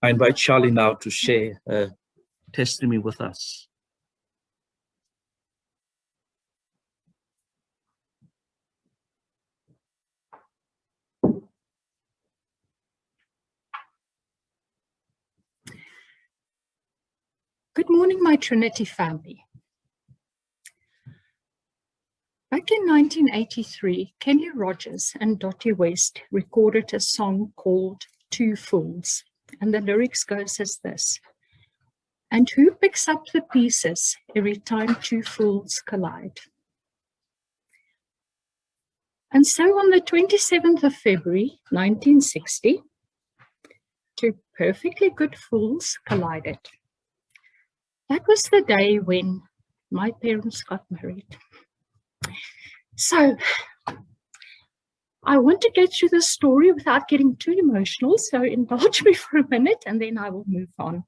I invite Sjarlene now to share her testimony with us. Good morning, my Trinity family. Back in 1983, Kenny Rogers and Dottie West recorded a song called Two Fools, and the lyrics goes as this: "And who picks up the pieces every time two fools collide?" And so on the 27th of February, 1960, two perfectly good fools collided. That was the day when my parents got married. So I want to get through the story without getting too emotional, so indulge me for a minute and then I will move on.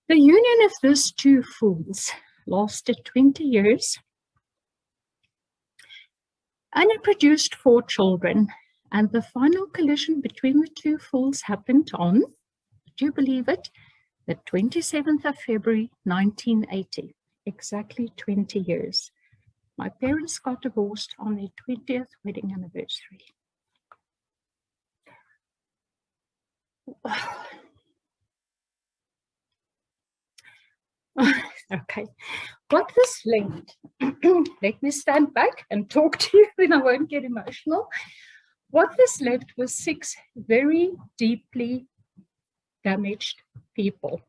The union of these two fools lasted 20 years and it produced 4 children, and the final collision between the two fools happened on, would you believe it, the 27th of February 1980, exactly 20 years. My parents got divorced on their 20th wedding anniversary. Okay, what this left, let me stand back and talk to you, then I won't get emotional. What this left was 6 very deeply damaged people.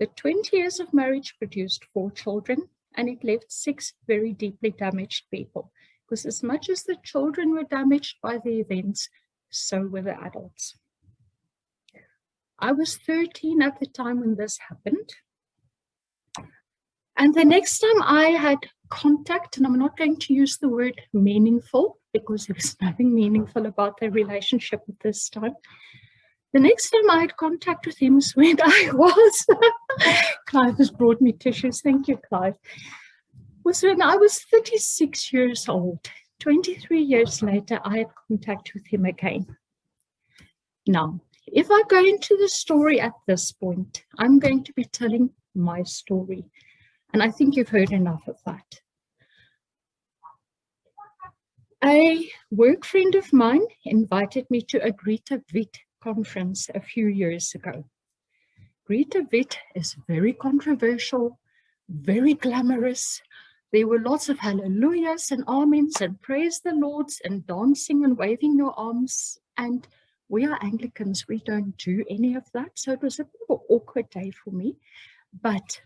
The 20 years of marriage produced 4 children, and it left 6 very deeply damaged people. Because as much as the children were damaged by the events, so were the adults. I was 13 at the time when this happened. And the next time I had contact, and I'm not going to use the word meaningful, because there was nothing meaningful about their relationship at this time. The next time I had contact with him was when I was, Clive has brought me tissues, thank you, Clive, was when I was 36 years old. 23 years later, I had contact with him again. Now, if I go into the story at this point, I'm going to be telling my story, and I think you've heard enough of that. A work friend of mine invited me to a Greta Witt conference a few years ago. Greta Witt is very controversial, very glamorous. There were lots of hallelujahs and amens and praise the Lords and dancing and waving your arms. And we are Anglicans, we don't do any of that. So it was a bit of an awkward day for me. But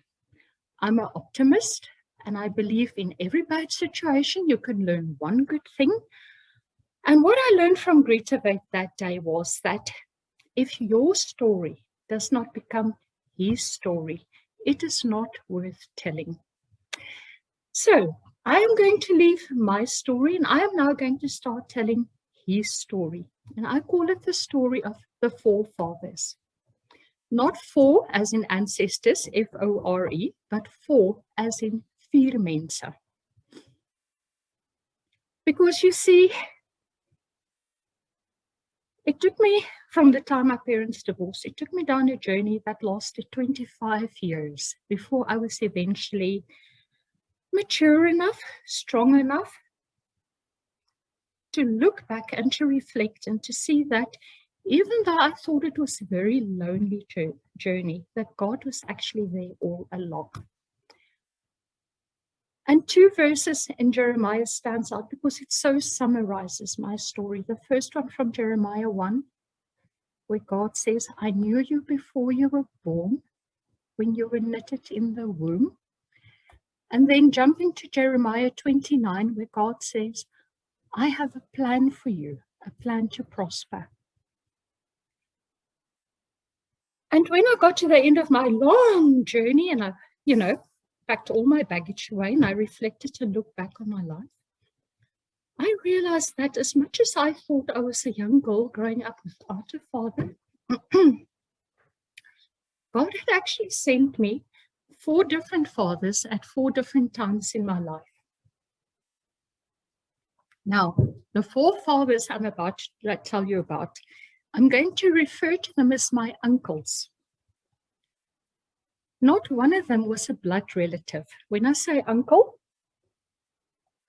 I'm an optimist and I believe in every bad situation you can learn one good thing. And what I learned from Greta Witt that day was that if your story does not become his story, it is not worth telling. So I am going to leave my story and I am now going to start telling his story. And I call it the story of the 4 fathers. Not 4 as in ancestors, F-O-R-E, but 4 as in 4 mense. Because you see, it took me, from the time my parents divorced, it took me down a journey that lasted 25 years before I was eventually mature enough, strong enough to look back and to reflect and to see that even though I thought it was a very lonely journey, that God was actually there all along. And 2 verses in Jeremiah stands out because it so summarizes my story. The first one from Jeremiah 1, where God says, I knew you before you were born, when you were knitted in the womb. And then jumping to Jeremiah 29, where God says, I have a plan for you, a plan to prosper. And when I got to the end of my long journey and I, packed all my baggage away and I reflected and looked back on my life, I realized that as much as I thought I was a young girl growing up without a father, God had actually sent me 4 different fathers at 4 different times in my life. Now, the 4 fathers I'm about to tell you about, I'm going to refer to them as my uncles. Not one of them was a blood relative. When I say uncle,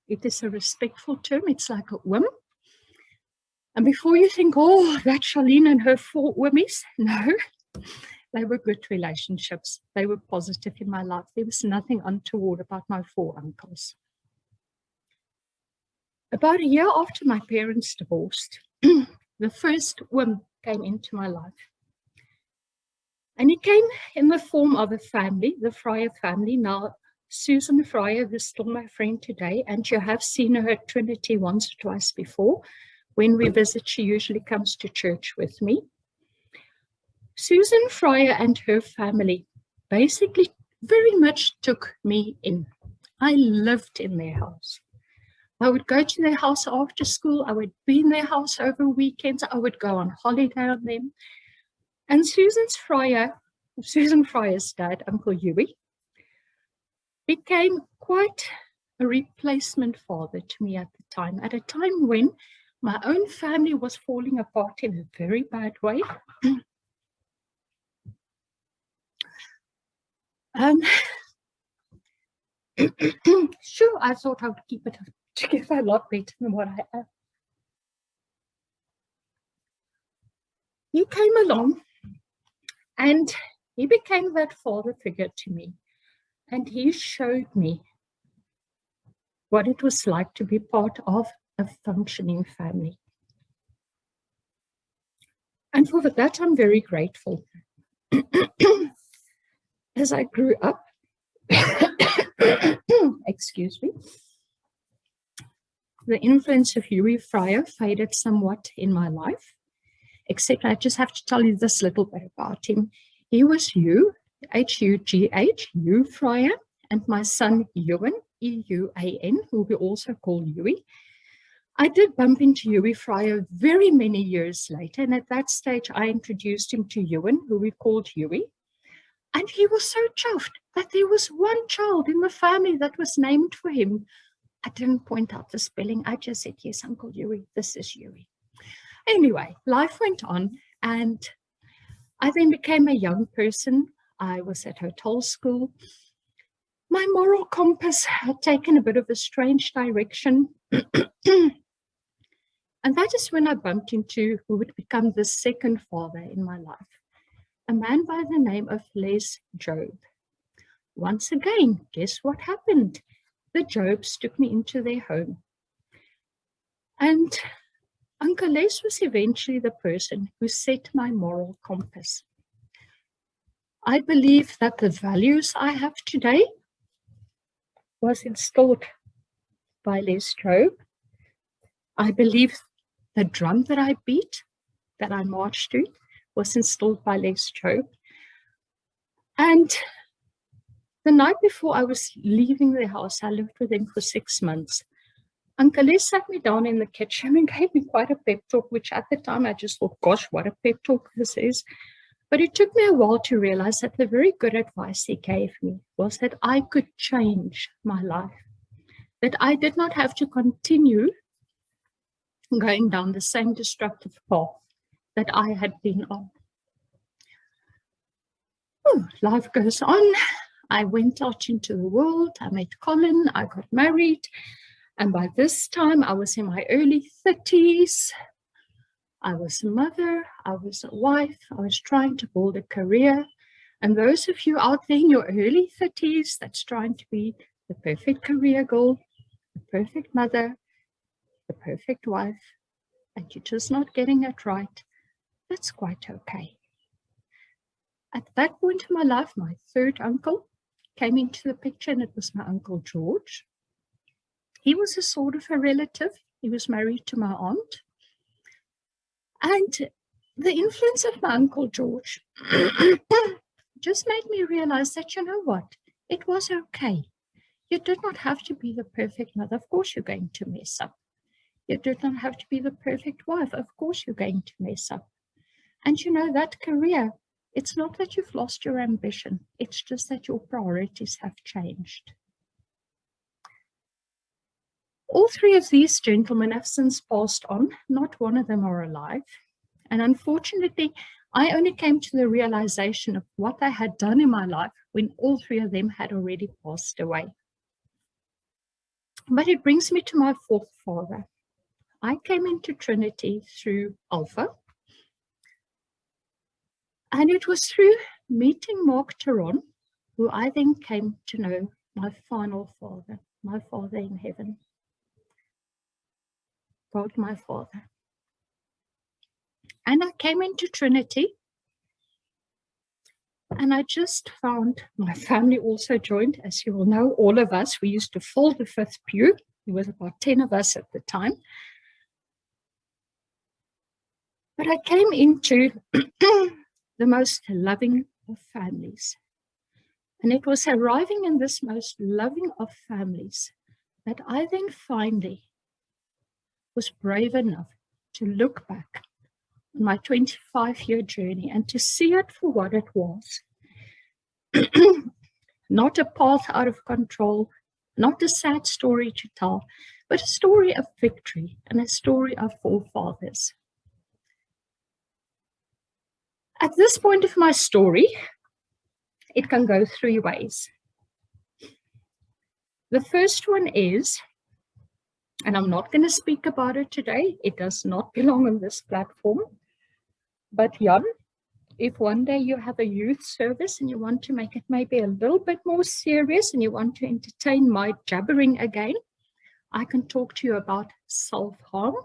it is a respectful term. It's like a whim. And before you think, oh, that's Sjarlene and her 4 wimmies, no, they were good relationships. They were positive in my life. There was nothing untoward about my 4 uncles. About a year after my parents divorced, the first whim came into my life. And it came in the form of a family, the Fryer family. Now, Susan Fryer is still my friend today, and you have seen her at Trinity once or twice before. When we visit, she usually comes to church with me. Susan Fryer and her family basically very much took me in. I lived in their house. I would go to their house after school. I would be in their house over weekends. I would go on holiday on them. And Susan Fryer's dad, Uncle Huey, became quite a replacement father to me at a time when my own family was falling apart in a very bad way. Sure, I thought I would keep it together a lot better than what I am. He came along and he became that father figure to me. And he showed me what it was like to be part of a functioning family. And for that, I'm very grateful. As I grew up, excuse me, the influence of Huey Fryer faded somewhat in my life, except I just have to tell you this little bit about him. He was Hugh, H-U-G-H, Hugh Fryer, and my son Ewan, E-U-A-N, who we also call Huey. I did bump into Huey Fryer very many years later, and at that stage I introduced him to Ewan, who we called Huey. And he was so chuffed that there was one child in the family that was named for him. I didn't point out the spelling. I just said, yes, Uncle Huey, this is Huey. Anyway, life went on, and I then became a young person. I was at hotel school. My moral compass had taken a bit of a strange direction. And that is when I bumped into who would become the second father in my life, a man by the name of Les Job. Once again, guess what happened? The Jobs took me into their home. And Uncle Les was eventually the person who set my moral compass. I believe that the values I have today was instilled by Les Job. I believe the drum that I beat, that I marched to, was instilled by Les Job. And the night before I was leaving the house, I lived with him for 6 months. Uncle Les sat me down in the kitchen and gave me quite a pep talk, which at the time I just thought, gosh, what a pep talk this is. But it took me a while to realize that the very good advice he gave me was that I could change my life, that I did not have to continue going down the same destructive path that I had been on. Oh, life goes on. I went out into the world. I met Colin. I got married. And by this time, I was in my early 30s. I was a mother. I was a wife. I was trying to build a career. And those of you out there in your early 30s that's trying to be the perfect career goal, the perfect mother, the perfect wife, and you're just not getting it right, that's quite okay. At that point in my life, my third uncle came into the picture, and it was my Uncle George. He was a sort of a relative. He was married to my aunt. And the influence of my Uncle George just made me realize that, you know what, it was okay. You did not have to be the perfect mother. Of course, you're going to mess up. You did not have to be the perfect wife. Of course, you're going to mess up. And you know, that career, it's not that you've lost your ambition. It's just that your priorities have changed. All 3 of these gentlemen have since passed on. Not one of them are alive. And unfortunately, I only came to the realization of what I had done in my life when all three of them had already passed away. But it brings me to my fourth father. I came into Trinity through Alpha. And it was through meeting Mark Teron, who I then came to know my final father, my Father in heaven. God, my Father. And I came into Trinity, and I just found my family also joined. As you will know, all of us, we used to fill the fifth pew. There was about 10 of us at the time. But I came into the most loving of families. And it was arriving in this most loving of families that I then finally was brave enough to look back on my 25-year journey and to see it for what it was. Not a path out of control, not a sad story to tell, but a story of victory and a story of forefathers. At this point of my story, it can go three ways. The first one is, and I'm not going to speak about it today, it does not belong on this platform, but Jan, if one day you have a youth service and you want to make it maybe a little bit more serious and you want to entertain my jabbering again, I can talk to you about self-harm.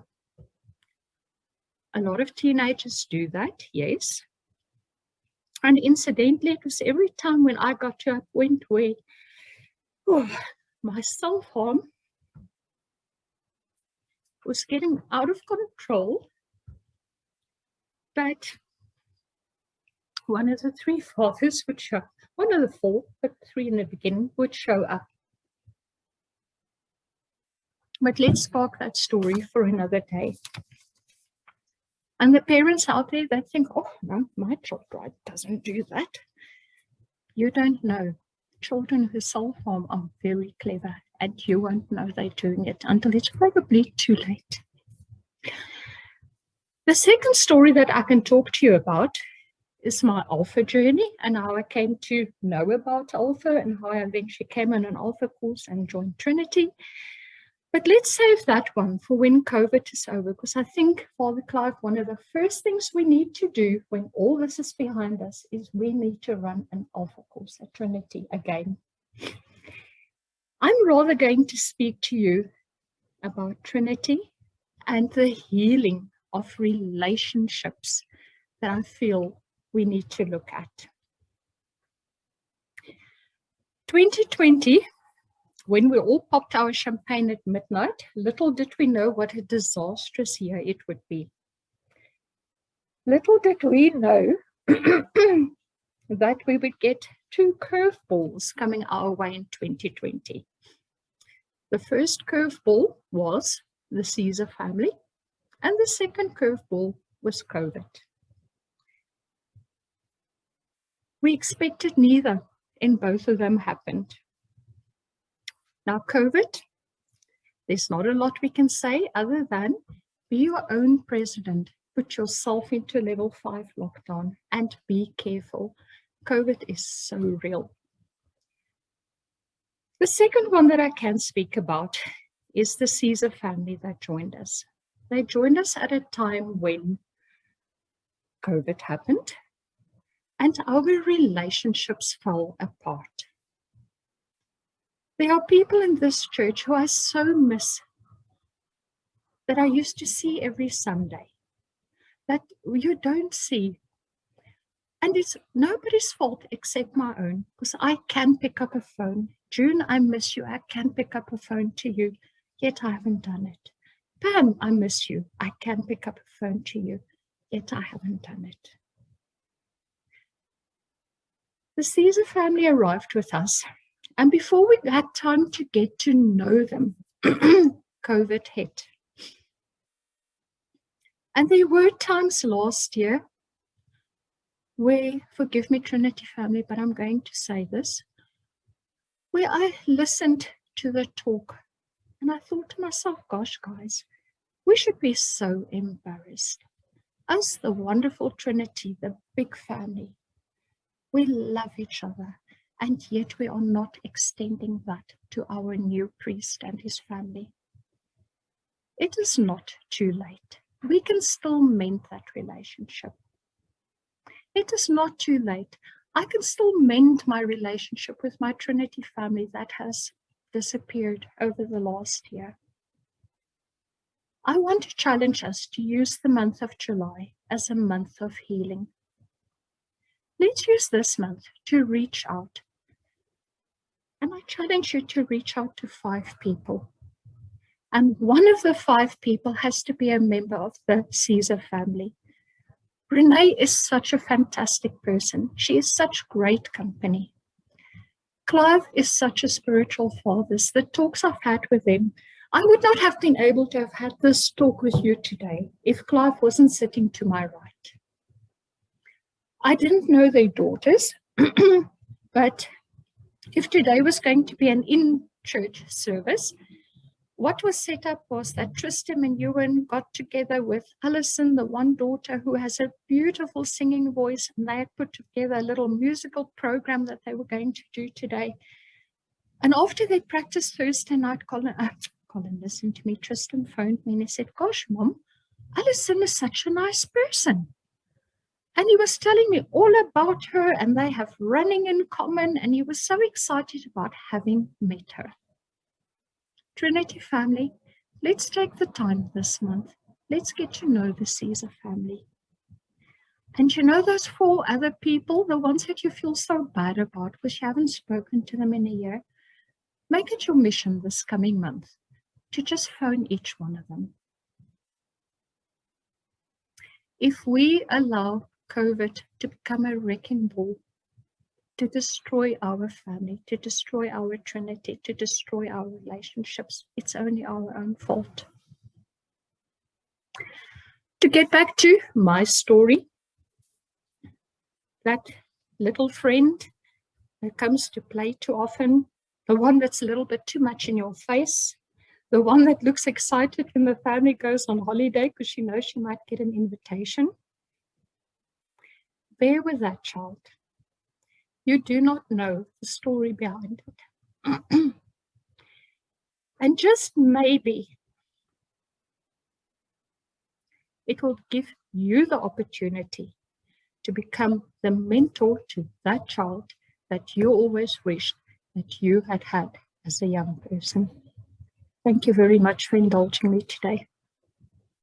A lot of teenagers do that, yes. And incidentally, it was every time when I got to a point where my self-harm was getting out of control, but one of the three fathers would show, one of the four, but three in the beginning would show up. But let's park that story for another day. And the parents out there, they think, oh, no, my child doesn't do that. You don't know. Children who self-harm are very clever, and you won't know they're doing it until it's probably too late. The second story that I can talk to you about is my Alpha journey and how I came to know about Alpha and how I eventually came on an Alpha course and joined Trinity. But let's save that one for when COVID is over, because I think, Father Clive, one of the first things we need to do when all this is behind us is we need to run an Alpha course at Trinity again. I'm rather going to speak to you about Trinity and the healing of relationships that I feel we need to look at. 2020, when we all popped our champagne at midnight, little did we know what a disastrous year it would be. Little did we know that we would get two curveballs coming our way in 2020. The first curveball was the Caesar family, and the second curveball was COVID. We expected neither, and both of them happened. Now, COVID, there's not a lot we can say other than be your own president, put yourself into level 5 lockdown, and be careful. COVID is so real. The second one that I can speak about is the Caesar family that joined us. They joined us at a time when COVID happened and our relationships fell apart. There are people in this church who I so miss that I used to see every Sunday, that you don't see. And it's nobody's fault except my own, because I can pick up a phone. June, I miss you. I can pick up a phone to you, yet I haven't done it. Pam, I miss you. I can pick up a phone to you, yet I haven't done it. The Caesar family arrived with us, and before we had time to get to know them, COVID hit. And there were times last year where, forgive me, Trinity family, but I'm going to say this, where I listened to the talk and I thought to myself, gosh, guys, we should be so embarrassed Us, the wonderful Trinity, the big family, we love each other, and yet we are not extending that to our new priest and his family. It is not too late. We can still mend that relationship. It is not too late. I can still mend my relationship with my Trinity family that has disappeared over the last year. I want to challenge us to use the month of July as a month of healing. Let's use this month to reach out. And I challenge you to reach out to 5 people. And one of the 5 people has to be a member of the Caesar family. Renee is such a fantastic person. She is such great company. Clive is such a spiritual father. The talks I've had with him, I would not have been able to have had this talk with you today if Clive wasn't sitting to my right. I didn't know their daughters, but if today was going to be an in-church service, what was set up was that Tristan and Ewan got together with Alison, the one daughter who has a beautiful singing voice, and they had put together a little musical program that they were going to do today. And after they practiced Thursday night, Colin, listen to me, Tristan phoned me and he said, "Gosh, Mom, Alison is such a nice person." And he was telling me all about her, and they have running in common, and he was so excited about having met her. Trinity family, let's take the time this month. Let's get to know the Caesar family. And you know those 4 other people, the ones that you feel so bad about because you haven't spoken to them in a year? Make it your mission this coming month to just phone each one of them. If we allow COVID to become a wrecking ball, to destroy our family, to destroy our Trinity, to destroy our relationships, it's only our own fault. To get back to my story, that little friend that comes to play too often, the one that's a little bit too much in your face, the one that looks excited when the family goes on holiday because she knows she might get an invitation. Bear with that child. You do not know the story behind it. And just maybe it will give you the opportunity to become the mentor to that child that you always wished that you had had as a young person. Thank you very much for indulging me today.